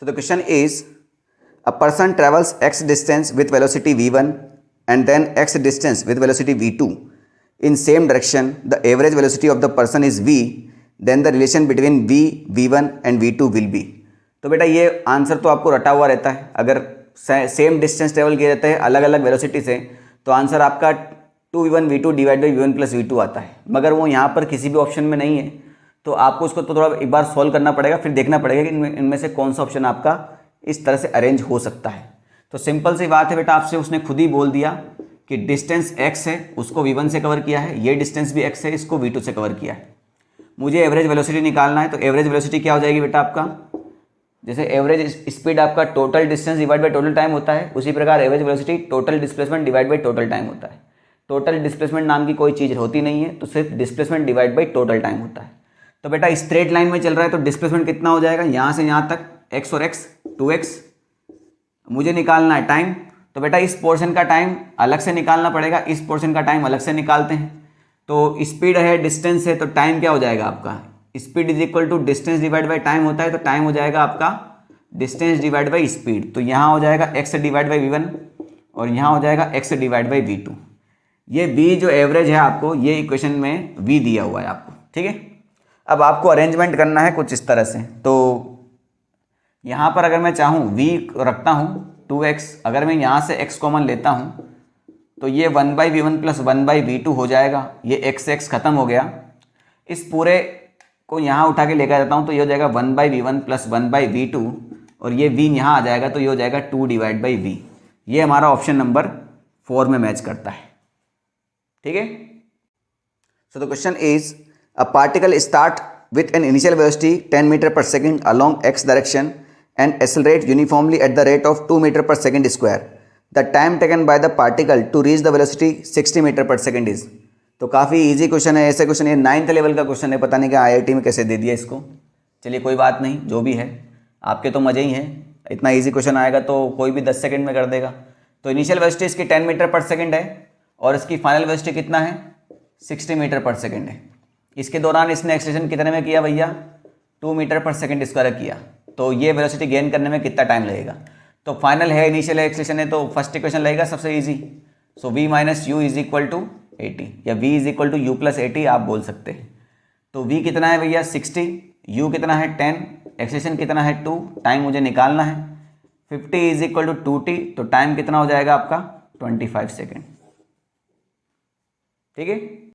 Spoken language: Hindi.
So the question is, a person travels x distance with velocity v1 and then x distance with velocity v2 in same direction. The average velocity of the person is v. Then the relation between v, v1 and v2 will be. तो बेटा ये आंसर तो आपको रटा हुआ रहता है. अगर सेम डिस्टेंस ट्रेवल किए जाते हैं अलग अलग वेलोसिटी से तो आंसर आपका 2v1 v2 divide by v1 plus v2 आता है. मगर वो यहाँ पर किसी भी ऑप्शन में नहीं है तो आपको उसको तो थोड़ा एक बार सॉल्व करना पड़ेगा, फिर देखना पड़ेगा कि इनमें से कौन सा ऑप्शन आपका इस तरह से अरेंज हो सकता है. तो सिंपल सी बात है बेटा, आपसे उसने खुद ही बोल दिया कि डिस्टेंस x है उसको v1 से कवर किया है, ये डिस्टेंस भी x है इसको v2 से कवर किया है. मुझे एवरेज वेलोसिटी निकालना है. तो एवरेज वेलोसिटी क्या हो जाएगी बेटा आपका, जैसे एवरेज स्पीड आपका total distance divide by total time होता है, उसी प्रकार average velocity total displacement divide by total time होता है. टोटल डिस्प्लेसमेंट नाम की कोई चीज़ होती नहीं है, तो सिर्फ displacement divide by total time होता है. तो बेटा स्ट्रेट लाइन में चल रहा है तो डिस्प्लेसमेंट कितना हो जाएगा, यहाँ से यहाँ तक x और x 2x. मुझे निकालना है टाइम, तो बेटा इस पोर्शन का टाइम अलग से निकालना पड़ेगा, इस पोर्शन का टाइम अलग से निकालते हैं. तो स्पीड है डिस्टेंस है तो टाइम क्या हो जाएगा आपका, speed is equal to distance divide by time होता है, तो टाइम हो जाएगा आपका डिस्टेंस डिवाइड बाई स्पीड. तो यहाँ हो जाएगा x डिवाइड बाई v1 और यहाँ हो जाएगा x डिवाइड बाई v2. ये v जो एवरेज है आपको, ये इक्वेशन में v दिया हुआ है आपको, ठीक है. अब आपको अरेंजमेंट करना है कुछ इस तरह से. तो यहाँ पर अगर मैं चाहूँ v रखता हूँ 2x, अगर मैं यहाँ से x कॉमन लेता हूँ तो ये 1 by v one plus 1 by v2 हो जाएगा. ये x खत्म हो गया. इस पूरे को यहाँ उठा के लेकर जाता हूँ तो ये हो जाएगा 1 by v one plus 1 by v2 और ये v यहाँ आ जाएगा तो ये हो जाएगा 2 डिवाइड बाई v. ये हमारा ऑप्शन नंबर 4 में मैच करता है, ठीक है. So the question is, a particle start with an initial velocity 10 meter per second along x direction and accelerate uniformly at the rate of 2 meter per second square. The time taken by the particle to reach the velocity 60 meter per second is. तो काफ़ी इजी क्वेश्चन है. ऐसे क्वेश्चन ये 9th लेवल का क्वेश्चन है, पता नहीं क्या IIT में कैसे दे दिया इसको. चलिए कोई बात नहीं, जो भी है आपके तो मज़े ही हैं. इतना इजी क्वेश्चन आएगा तो कोई भी 10 सेकंड में कर देगा. तो इनिशियल वेलोसिटी इसकी 10 मीटर पर सेकंड है और इसकी फाइनल वेलोसिटी कितना है, 60 मीटर पर सेकंड है. इसके दौरान इसने एक्सेलरेशन कितने में किया भैया, 2 मीटर पर सेकंड स्क्वायर किया. तो ये वेलोसिटी गेन करने में कितना टाइम लगेगा. तो फाइनल है, इनिशियल एक्सेलरेशन है, तो फर्स्ट इक्वेशन लगेगा सबसे easy. So v minus u is equal to 80 या v is equal to u plus 80 आप बोल सकते हैं. तो v कितना है भैया 60, u कितना है 10, एक्सेलरेशन कितना है 2, टाइम मुझे निकालना है. 50 इज इक्वल टू 2t, तो टाइम कितना हो जाएगा आपका 25 सेकेंड, ठीक है.